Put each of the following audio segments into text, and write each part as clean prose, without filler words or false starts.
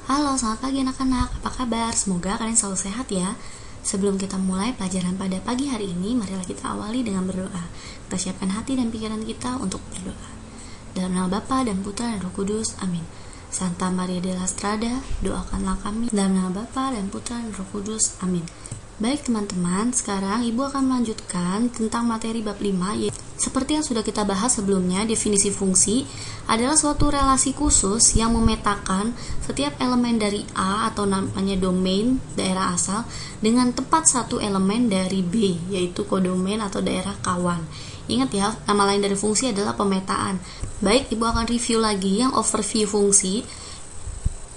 Halo, selamat pagi anak-anak. Apa kabar? Semoga kalian selalu sehat ya. Sebelum kita mulai pelajaran pada pagi hari ini, marilah kita awali dengan berdoa. Kita siapkan hati dan pikiran kita untuk berdoa. Dalam nama Bapa dan Putra dan Roh Kudus. Amin. Santa Maria della Strada, doakanlah kami. Dalam nama Bapa dan Putra dan Roh Kudus. Amin. Baik teman-teman, sekarang Ibu akan melanjutkan tentang materi bab 5, yaitu seperti yang sudah kita bahas sebelumnya. Definisi fungsi adalah suatu relasi khusus yang memetakan setiap elemen dari A atau namanya domain daerah asal dengan tepat satu elemen dari B, yaitu kodomain atau daerah kawan. Ingat ya, nama lain dari fungsi adalah pemetaan. Baik, Ibu akan review lagi yang overview fungsi.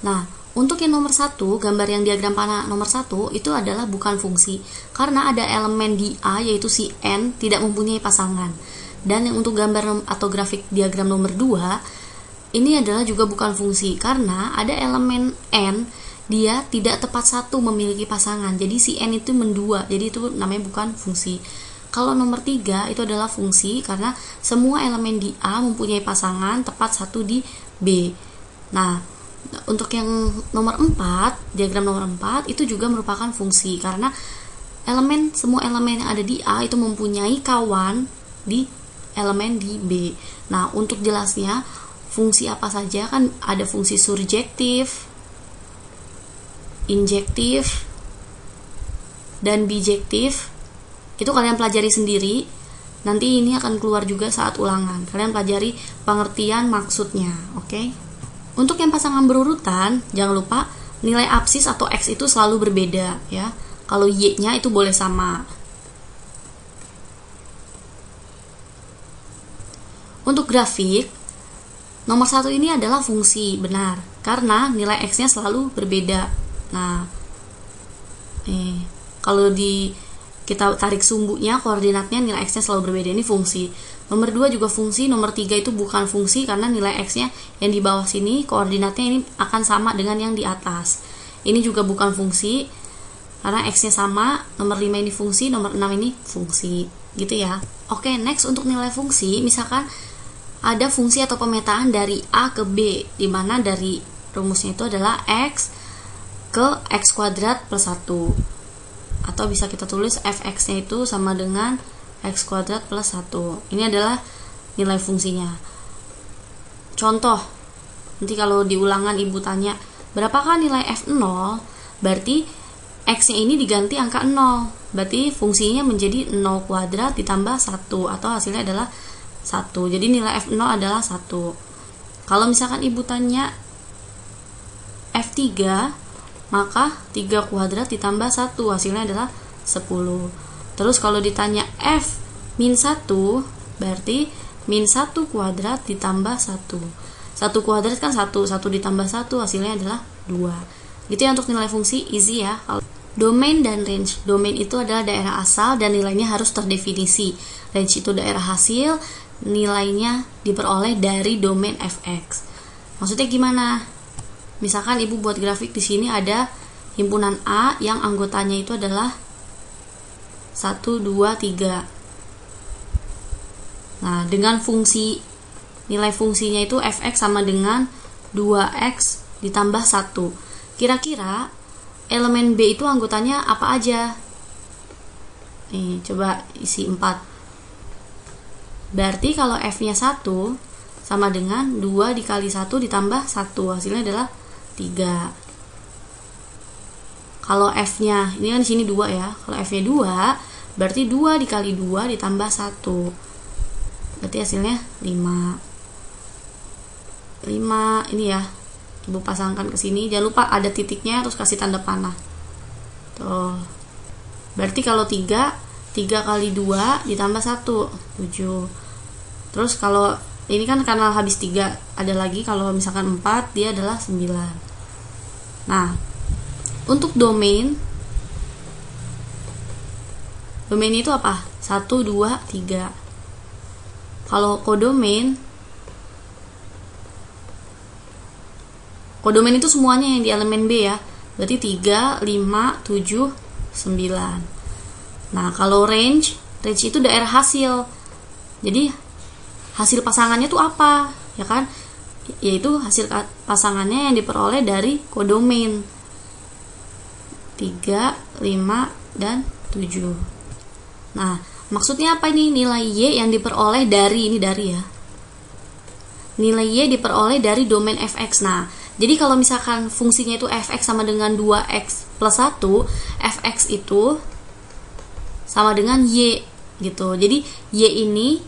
Nah, untuk yang nomor 1, gambar yang diagram panah nomor 1 itu adalah bukan fungsi karena ada elemen di A yaitu si N tidak mempunyai pasangan. Dan yang untuk gambar atau grafik diagram nomor 2 ini adalah juga bukan fungsi karena ada elemen N, dia tidak tepat satu memiliki pasangan. Jadi si N itu mendua, jadi itu namanya bukan fungsi. Kalau nomor 3 itu adalah fungsi karena semua elemen di A mempunyai pasangan tepat satu di B. Nah, untuk yang nomor 4, diagram nomor 4 itu juga merupakan fungsi karena semua elemen yang ada di A itu mempunyai kawan di elemen di B. Nah, untuk jelasnya fungsi apa saja, kan ada fungsi surjektif, injektif, dan bijektif. Itu kalian pelajari sendiri. Nanti ini akan keluar juga saat ulangan. Kalian pelajari pengertian maksudnya, oke? Untuk yang pasangan berurutan, jangan lupa nilai absis atau X itu selalu berbeda ya. Kalau Y-nya itu boleh sama. Untuk grafik, nomor 1 ini adalah fungsi, benar. Karena nilai X-nya selalu berbeda. Nah, kalau kita tarik sumbunya, koordinatnya nilai X-nya selalu berbeda. Ini fungsi. Nomor 2 juga fungsi, nomor 3 itu bukan fungsi karena nilai X-nya yang di bawah sini, koordinatnya ini akan sama dengan yang di atas. Ini juga bukan fungsi karena X-nya sama. Nomor 5 ini fungsi, nomor 6 ini fungsi. Gitu ya. Oke, next untuk nilai fungsi, misalkan ada fungsi atau pemetaan dari A ke B, di mana dari rumusnya itu adalah X ke X kuadrat plus 1. Atau bisa kita tulis fx-nya itu sama dengan x kuadrat plus 1. Ini adalah nilai fungsinya. Contoh, nanti kalau di ulangan ibu tanya, berapakah nilai f0? Berarti x-nya ini diganti angka 0. Berarti fungsinya menjadi 0 kuadrat ditambah 1, atau hasilnya adalah 1. Jadi nilai f0 adalah 1. Kalau misalkan ibu tanya f3, maka 3 kuadrat ditambah 1, hasilnya adalah 10. Terus kalau ditanya f min 1, berarti min 1 kuadrat ditambah 1. 1 kuadrat kan 1, 1 ditambah 1 hasilnya adalah 2. Gitu ya untuk nilai fungsi, easy ya. Domain dan range. Domain itu adalah daerah asal dan nilainya harus terdefinisi. Range itu daerah hasil, nilainya diperoleh dari domain fx. Maksudnya gimana? Misalkan ibu buat grafik di sini ada himpunan A yang anggotanya itu adalah 1, 2, 3. Nah, dengan fungsi, nilai fungsinya itu fx sama dengan 2x ditambah 1. Kira-kira elemen B itu anggotanya apa aja? Nih, coba isi 4. Berarti kalau f-nya 1 sama dengan 2 dikali 1 ditambah 1, hasilnya adalah 3. Kalau f-nya, ini kan di sini 2 ya. Kalau f-nya 2, berarti 2 dikali 2 ditambah 1. Berarti hasilnya 5. 5 ini ya. Ibu pasangkan ke sini. Jangan lupa ada titiknya terus kasih tanda panah. Tuh. Berarti kalau 3 kali 2 ditambah 1, 7. Terus kalau ini kan karena habis 3, ada lagi kalau misalkan 4 dia adalah 9. Nah, untuk domain itu apa? 1, 2, 3. Kalau kodomain itu semuanya yang di elemen B ya. Berarti 3, 5, 7, 9. Nah, kalau range itu daerah hasil. Jadi hasil pasangannya tuh apa? Ya kan? yaitu hasil pasangannya yang diperoleh dari kodomain 3, 5, dan 7. Nah, maksudnya apa ini? Nilai Y yang diperoleh dari, ini dari ya, nilai Y diperoleh dari domain fx. Nah, jadi kalau misalkan fungsinya itu fx sama dengan 2x plus 1, fx itu sama dengan Y gitu. Jadi Y ini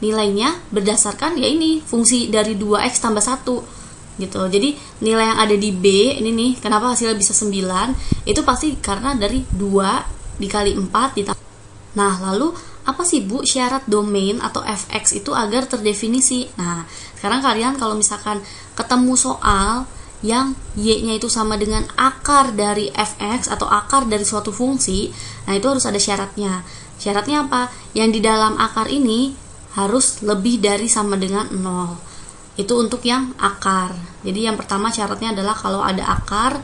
nilainya berdasarkan ya ini fungsi dari 2x tambah 1 gitu. Jadi nilai yang ada di B ini nih, kenapa hasilnya bisa 9, itu pasti karena dari 2 dikali 4 ditambah. Nah, lalu apa sih Bu syarat domain atau fx itu agar terdefinisi? Nah, sekarang kalian kalau misalkan ketemu soal yang y-nya itu sama dengan akar dari fx atau akar dari suatu fungsi, nah itu harus ada syaratnya. Syaratnya apa? Yang di dalam akar ini harus lebih dari sama dengan 0. Itu untuk yang akar. Jadi yang pertama syaratnya adalah kalau ada akar,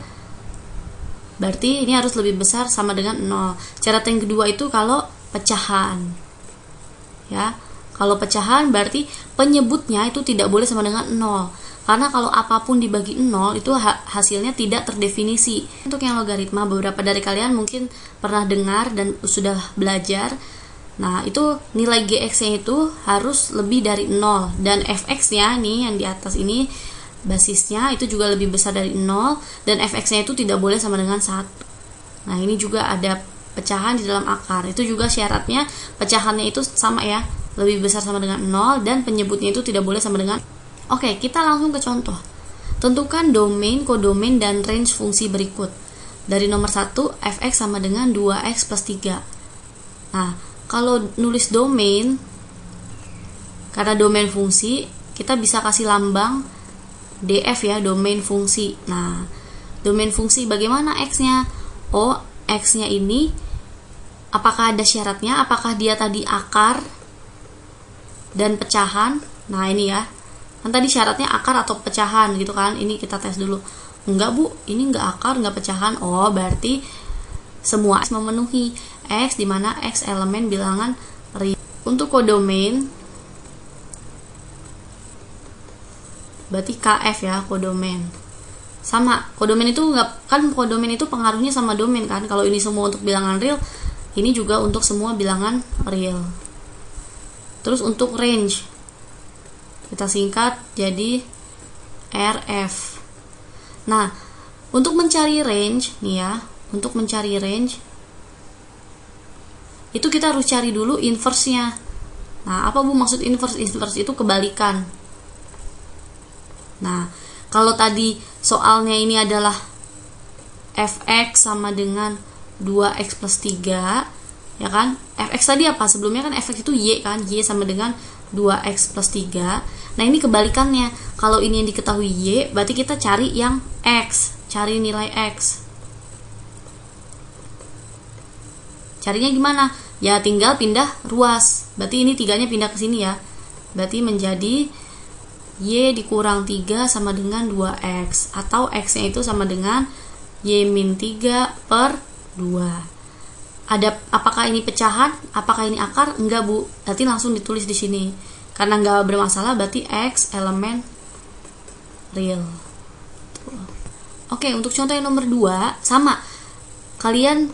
berarti ini harus lebih besar sama dengan 0. Syarat yang kedua itu kalau pecahan. Ya, kalau pecahan berarti penyebutnya itu tidak boleh sama dengan 0. Karena kalau apapun dibagi 0 itu hasilnya tidak terdefinisi. Untuk yang logaritma, beberapa dari kalian mungkin pernah dengar dan sudah belajar. Nah, itu nilai gx-nya itu harus lebih dari 0 dan fx-nya nih yang di atas ini basisnya itu juga lebih besar dari 0 dan fx-nya itu tidak boleh sama dengan 1. Nah, ini juga ada pecahan di dalam akar. Itu juga syaratnya pecahannya itu sama ya, lebih besar sama dengan 0 dan penyebutnya itu tidak boleh sama dengan. Oke, kita langsung ke contoh. Tentukan domain, kodomain, dan range fungsi berikut. Dari nomor 1, fx sama dengan 2x plus 3. Nah, kalau nulis domain, karena domain fungsi, kita bisa kasih lambang df ya, domain fungsi. Nah, domain fungsi bagaimana x-nya? Oh, x-nya ini apakah ada syaratnya? Apakah dia tadi akar dan pecahan? Nah, ini ya. Kan tadi syaratnya akar atau pecahan gitu kan. Ini kita tes dulu. Enggak Bu, ini enggak akar, enggak pecahan. Oh, berarti semua x memenuhi. X dimana x elemen bilangan real. Untuk kodomain berarti kf ya, kodomain. Sama, kodomain itu enggak, kan kodomain itu pengaruhnya sama domain kan. Kalau ini semua untuk bilangan real, ini juga untuk semua bilangan real. Terus untuk range kita singkat jadi RF. Nah, untuk mencari range nih ya, untuk mencari range itu kita harus cari dulu inverse-nya. Nah, apa Bu maksud inverse? Inverse itu kebalikan. Nah, kalau tadi soalnya ini adalah fx sama dengan 2x plus 3, ya kan? Fx tadi apa? Sebelumnya kan fx itu y kan? Y sama dengan 2x plus 3. Nah, ini kebalikannya. Kalau ini yang diketahui y, berarti kita cari yang x. Cari nilai x. Carinya gimana? Ya tinggal pindah ruas. Berarti ini 3-nya pindah ke sini ya. Berarti menjadi y dikurang 3 sama dengan 2x. Atau x-nya itu sama dengan y min 3 per 2. Apakah ini pecahan? Apakah ini akar? Enggak Bu. Berarti langsung ditulis di sini. Karena enggak bermasalah, berarti x elemen real. Oke, untuk contoh yang nomor 2 sama. Kalian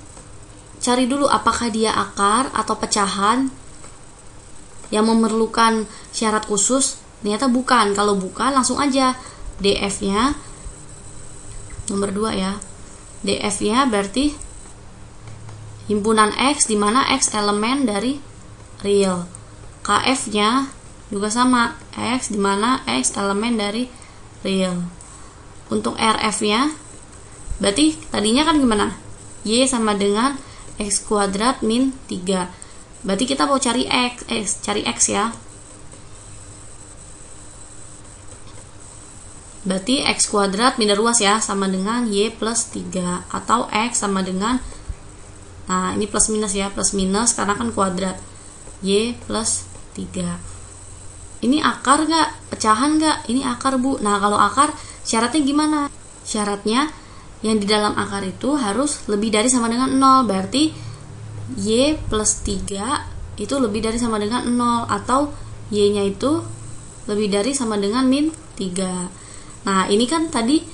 cari dulu apakah dia akar atau pecahan yang memerlukan syarat khusus. Ternyata bukan. Kalau bukan, langsung aja df-nya nomor 2 ya. Df-nya berarti himpunan x di mana x elemen dari real. Kf-nya juga sama, x di mana x elemen dari real. Untuk rf-nya berarti tadinya kan gimana? Y sama dengan x kuadrat min 3. Berarti kita mau cari cari x ya. Berarti x kuadrat pindah ruas ya, sama dengan y plus 3. Atau x sama dengan, nah ini plus minus ya, plus minus karena kan kuadrat, y plus 3. Ini akar nggak? Pecahan nggak? Ini akar Bu. Nah, kalau akar syaratnya gimana? Syaratnya yang di dalam akar itu harus lebih dari sama dengan 0. Berarti y plus 3 itu lebih dari sama dengan 0. Atau y-nya itu lebih dari sama dengan min 3. Nah, ini kan tadi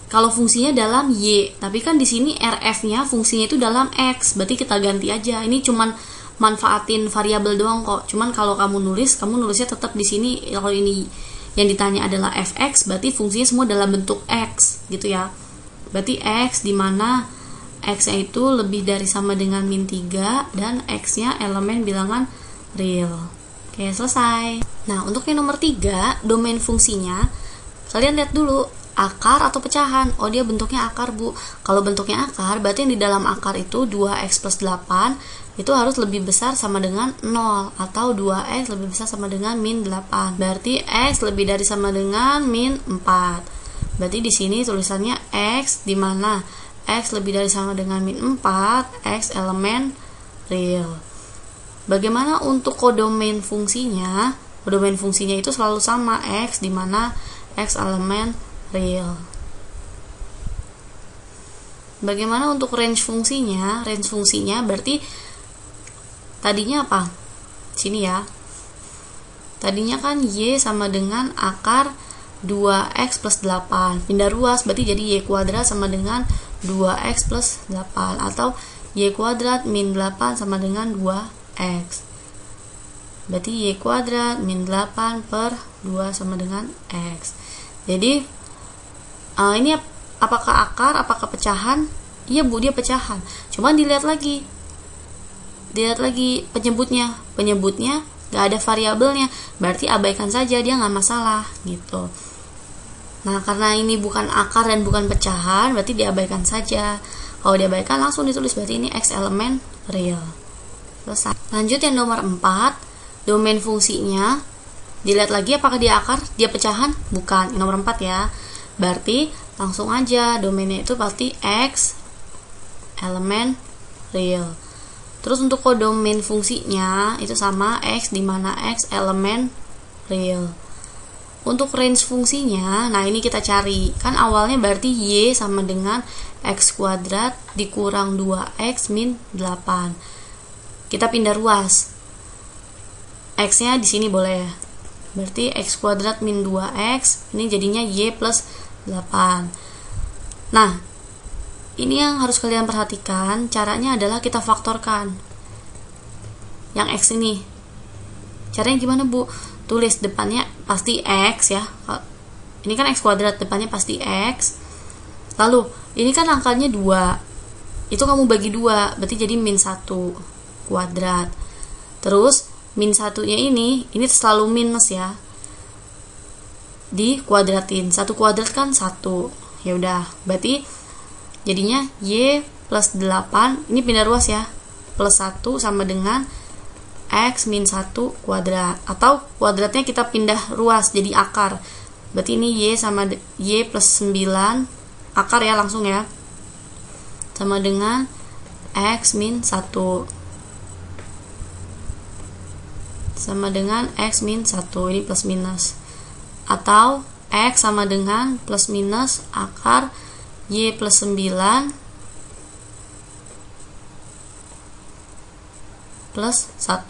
kalau fungsinya dalam Y, tapi kan di sini RF-nya fungsinya itu dalam X, berarti kita ganti aja. Ini cuman manfaatin variabel doang kok. Cuman kalau kamu nulisnya tetap di sini. Kalau ini yang ditanya adalah fx, berarti fungsinya semua dalam bentuk x gitu ya. Berarti x di mana x-nya itu lebih dari sama dengan min 3 dan x-nya elemen bilangan real. Oke, selesai. Nah, untuk yang nomor 3, domain fungsinya, kalian lihat dulu, akar atau pecahan. Oh, dia bentuknya akar, Bu. Kalau bentuknya akar, berarti yang di dalam akar itu 2x plus 8 itu harus lebih besar sama dengan 0, atau 2x lebih besar sama dengan min 8. Berarti x lebih dari sama dengan min 4. Berarti di sini tulisannya x di mana x lebih dari sama dengan min 4, x elemen real. Bagaimana untuk kodomain fungsinya? Kodomain fungsinya itu selalu sama, x di mana x elemen real. Bagaimana untuk range fungsinya? Range fungsinya berarti tadinya apa? Sini ya. Tadinya kan y sama dengan akar 2x plus 8. Pindah ruas berarti jadi y kuadrat sama dengan 2x plus 8. Atau y kuadrat min 8 sama dengan 2x. Berarti y kuadrat min 8 per 2 sama dengan x. Jadi ini apakah akar, apakah pecahan? Iya Bu, dia pecahan. Cuman dilihat lagi penyebutnya nggak ada variabelnya, berarti abaikan saja, dia nggak masalah gitu. Nah, karena ini bukan akar dan bukan pecahan, berarti diabaikan saja. Kalau diabaikan langsung ditulis, berarti ini x elemen real. Selesai. Lanjut yang nomor 4, domain fungsinya, dilihat lagi apakah dia akar, dia pecahan, bukan. Yang nomor 4 ya, berarti langsung aja domainnya itu pasti x elemen real. Terus untuk kodomain fungsinya itu sama x di mana x elemen real. Untuk range fungsinya, nah ini kita cari. Kan awalnya berarti y sama dengan x kuadrat dikurang 2x min 8. Kita pindah ruas. X-nya di sini boleh. Berarti x kuadrat min 2x, ini jadinya y plus 8. Nah, ini yang harus kalian perhatikan, caranya adalah kita faktorkan yang x ini. Caranya gimana Bu? Tulis depannya pasti x ya. Ini kan x kuadrat, depannya pasti x. Lalu, ini kan angkanya 2. Itu kamu bagi 2, berarti jadi min 1 kuadrat. Terus, min 1-nya ini selalu minus ya. Dikuadratin. 1 kuadrat kan 1. Ya udah, berarti jadinya y plus 8, ini pindah ruas ya, plus 1 sama dengan x min 1 kuadrat. Atau kuadratnya kita pindah ruas jadi akar. Berarti ini y sama y plus 9, akar ya langsung ya, sama dengan x min 1 sama dengan x min 1, ini plus minus. Atau x sama dengan plus minus akar y plus 9 plus 1.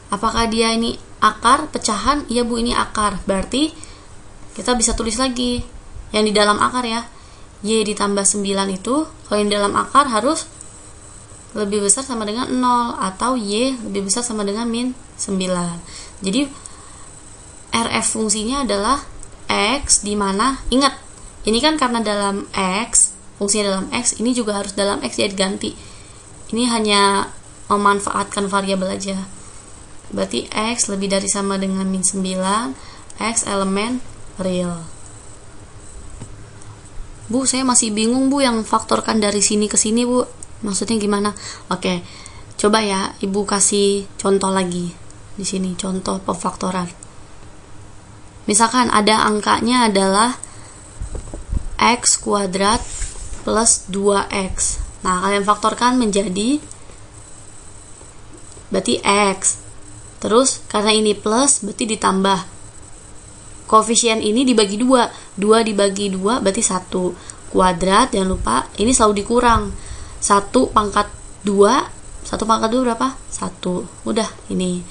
Apakah dia ini akar, pecahan? Iya Bu, ini akar. Berarti kita bisa tulis lagi yang di dalam akar ya. Y ditambah 9 itu, kalau yang di dalam akar harus lebih besar sama dengan 0. Atau Y lebih besar sama dengan min 9. Jadi RF fungsinya adalah X, dimana, ingat, ini kan karena dalam X, fungsinya dalam X, ini juga harus dalam X, jadi ganti. Ini hanya memanfaatkan variabel aja. Berarti X lebih dari sama dengan min 9, X elemen real. Bu, saya masih bingung Bu yang faktorkan dari sini ke sini Bu. Maksudnya gimana? Oke, coba ya Ibu kasih contoh lagi. Di sini contoh pemfaktoran. Misalkan ada angkanya adalah x kuadrat plus 2x. Nah, kalian faktorkan menjadi berarti x. Terus karena ini plus berarti ditambah. Koefisien ini dibagi 2. 2 dibagi 2 berarti 1. Kuadrat, jangan lupa ini selalu dikurang. 1 pangkat 2. 1 pangkat 2 berapa? 1. Udah, ini.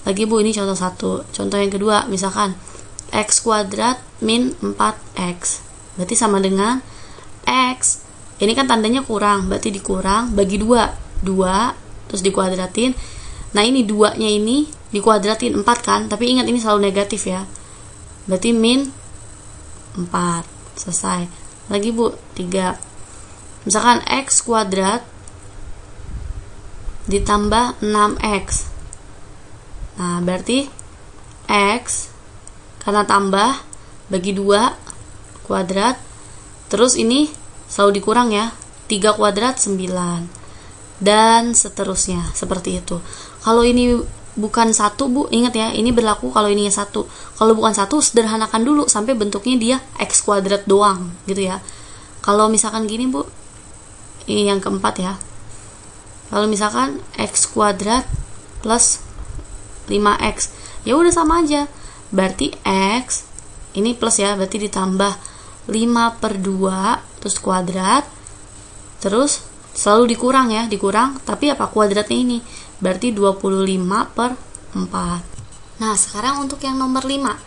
Lagi Bu, ini contoh 1. Contoh yang kedua, misalkan X kuadrat min 4X. Berarti sama dengan X. Ini kan tandanya kurang, berarti dikurang, bagi 2. 2, terus dikuadratin. Nah ini 2-nya ini dikuadratin 4 kan, tapi ingat ini selalu negatif ya. Berarti min 4. Selesai. Lagi Bu, 3. Misalkan X kuadrat ditambah 6X. Nah berarti X karena tambah bagi 2 kuadrat, terus ini selalu dikurang ya, 3 kuadrat 9, dan seterusnya seperti itu. Kalau ini bukan 1 Bu, ingat ya, ini berlaku kalau ininya 1. Kalau bukan 1, sederhanakan dulu sampai bentuknya dia X kuadrat doang gitu ya. Kalau misalkan gini Bu, ini yang keempat ya, kalau misalkan X kuadrat plus 5X, ya udah sama aja, berarti X ini plus ya, berarti ditambah 5/2 terus kuadrat, terus selalu dikurang ya, dikurang, tapi apa, kuadratnya ini, berarti 25/4. Nah sekarang untuk yang nomor 5,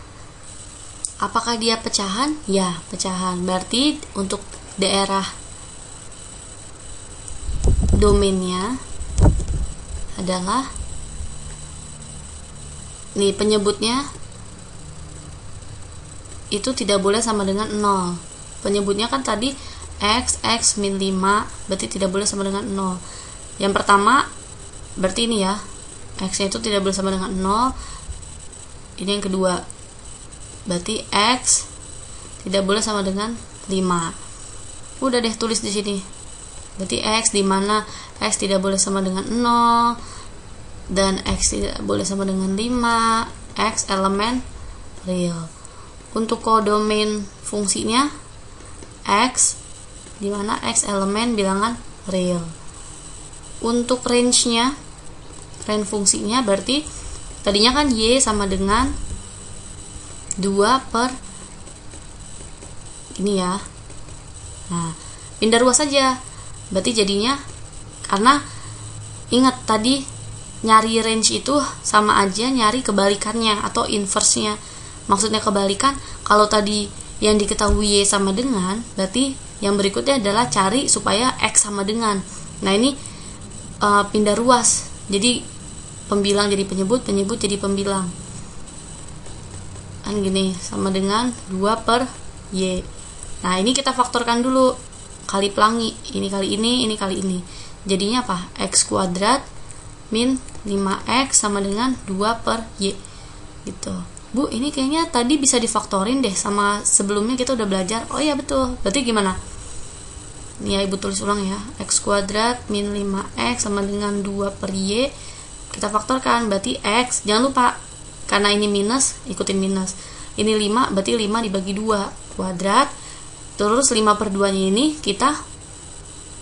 apakah dia pecahan? Ya pecahan, berarti untuk daerah domainnya adalah, nih penyebutnya itu tidak boleh sama dengan 0. Penyebutnya kan tadi X min 5, berarti tidak boleh sama dengan 0. Yang pertama berarti ini ya, X nya itu tidak boleh sama dengan 0. Ini yang kedua, berarti X tidak boleh sama dengan 5. Udah deh, tulis di sini. Berarti X di mana X tidak boleh sama dengan 0 dan X tidak boleh sama dengan 5. X elemen real. Untuk kodomain fungsinya X di mana X elemen bilangan real. Untuk range-nya, range fungsinya berarti tadinya kan Y sama dengan 2 per ini ya. Nah, pindah ruas saja. Berarti jadinya, karena ingat tadi nyari range itu sama aja nyari kebalikannya atau inverse-nya. Maksudnya kebalikan, kalau tadi yang diketahui Y sama dengan, berarti yang berikutnya adalah cari supaya X sama dengan. Nah ini pindah ruas, jadi pembilang jadi penyebut, penyebut jadi pembilang. Kan gini, sama dengan 2 per Y. Nah ini kita faktorkan dulu, kali pelangi, ini kali ini kali ini. Jadinya apa? X kuadrat min 5X sama dengan 2 per Y gitu. Bu, ini kayaknya tadi bisa difaktorin deh, sama sebelumnya kita udah belajar. Oh iya betul, berarti gimana? Ini ya Ibu tulis ulang ya, X kuadrat min 5X sama dengan 2 per Y. Kita faktorkan, berarti X, jangan lupa, karena ini minus, ikutin minus. Ini 5, berarti 5 dibagi 2 kuadrat. Terus 5 per 2 nya ini kita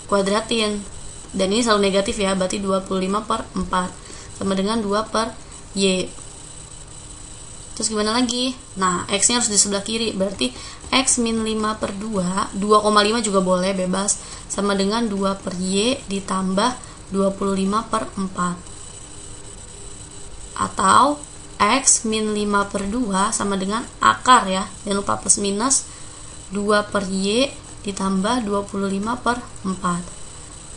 kuadratin, dan ini selalu negatif ya, berarti 25 per 4 sama dengan 2 per Y. Terus gimana lagi? Nah, X nya harus di sebelah kiri, berarti X min 5 per 2, 2,5 juga boleh, bebas, sama dengan 2 per Y ditambah 25 per 4. Atau X min 5 per 2 sama dengan akar ya, jangan lupa plus minus 2 per Y ditambah 25 per 4.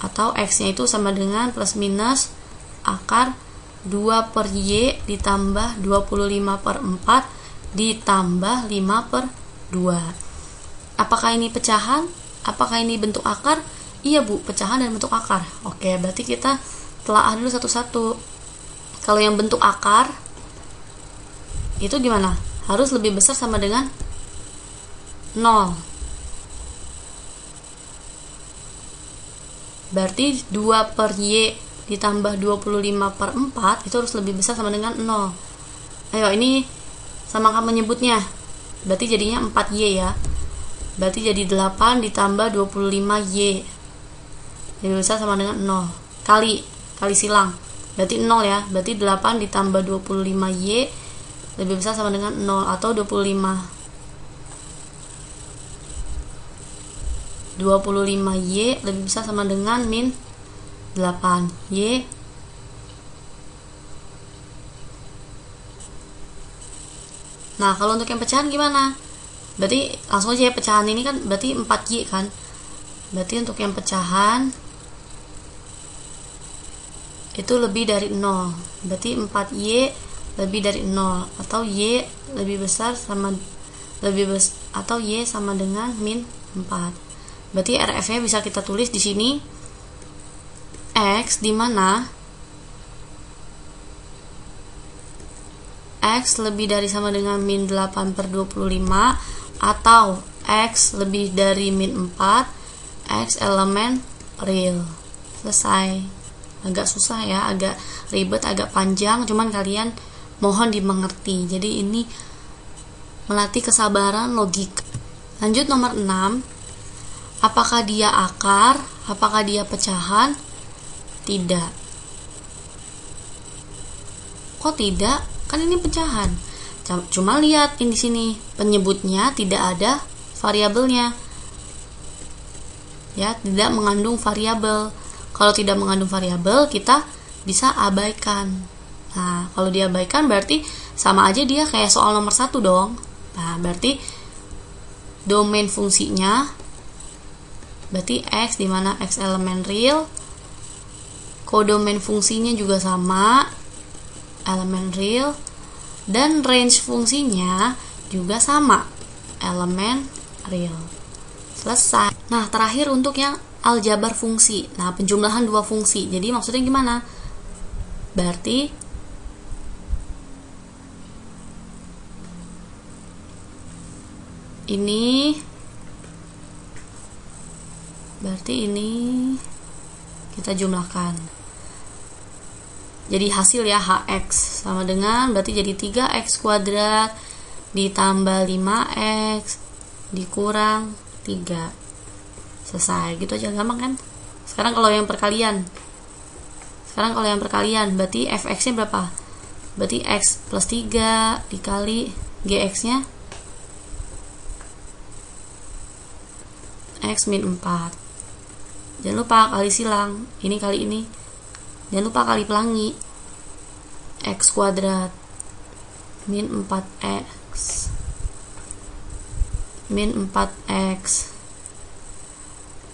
Atau X nya itu sama dengan plus minus akar 2 per Y ditambah 25 per 4 ditambah 5 per 2. Apakah ini pecahan? Apakah ini bentuk akar? Iya Bu, pecahan dan bentuk akar. Oke, berarti kita telaah dulu satu-satu. Kalau yang bentuk akar itu gimana? Harus lebih besar sama dengan 0. Berarti 2 per Y ditambah 25 per 4 itu harus lebih besar sama dengan 0. Ayo, ini samakan menyebutnya. Berarti jadinya 4Y ya. Berarti jadi 8 ditambah 25Y. Lebih besar sama dengan 0. Kali silang. Berarti 0 ya. Berarti 8 ditambah 25Y lebih besar sama dengan 0 atau 25Y lebih besar sama dengan min 8Y. Nah, kalau untuk yang pecahan gimana? Berarti langsung aja ya, pecahan ini kan berarti 4Y kan. Berarti untuk yang pecahan itu lebih dari 0. Berarti 4Y lebih dari 0 atau Y lebih besar sama atau Y sama dengan min 4. Berarti RF-nya bisa kita tulis di sini X, di mana X lebih dari sama dengan min 8/25 atau X lebih dari min 4, X elemen real. Selesai. Agak susah ya, agak ribet, agak panjang, cuman kalian mohon dimengerti. Jadi ini melatih kesabaran logika. Lanjut nomor 6. Apakah dia akar? Apakah dia pecahan? Tidak. Kok tidak? Kan ini pecahan. Cuma lihat di sini penyebutnya tidak ada variabelnya. Ya, tidak mengandung variabel. Kalau tidak mengandung variabel, kita bisa abaikan. Nah, kalau diabaikan berarti sama aja dia kayak soal nomor 1 dong. Nah, berarti domain fungsinya berarti X, di mana X elemen real. Kodomain fungsinya juga sama, elemen real. Dan range fungsinya juga sama, elemen real. Selesai. Nah, terakhir untuk yang aljabar fungsi. Nah, penjumlahan dua fungsi. Jadi maksudnya gimana? Berarti ini kita jumlahkan. Jadi hasil ya HX sama dengan berarti jadi 3X kuadrat ditambah 5X dikurang 3. Selesai. Gitu aja, gampang kan? Sekarang kalau yang perkalian berarti Fx-nya berapa? Berarti X plus 3 dikali Gx-nya X min 4. Jangan lupa kali silang, ini kali ini. Jangan lupa kali pelangi. X kuadrat min 4X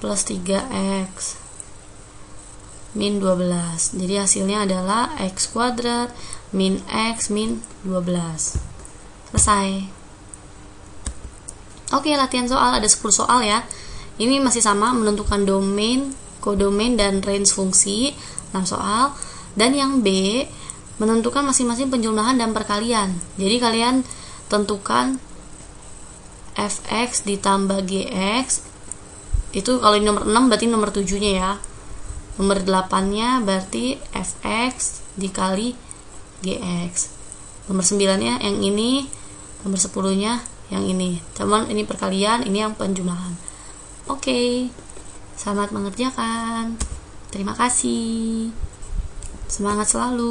plus 3X min 12. Jadi hasilnya adalah X kuadrat min X min 12. Selesai. Oke, latihan soal ada 10 soal ya. Ini masih sama, menentukan domain, kodomain, dan range fungsi, 6 soal. Dan yang B, menentukan masing-masing penjumlahan dan perkalian. Jadi kalian tentukan Fx ditambah Gx. Itu kalau ini nomor 6 berarti nomor 7-nya ya. Nomor 8-nya berarti Fx dikali Gx. Nomor 9-nya yang ini, nomor 10-nya yang ini. Cuman ini perkalian, ini yang penjumlahan. Oke, selamat mengerjakan. Terima kasih. Semangat selalu.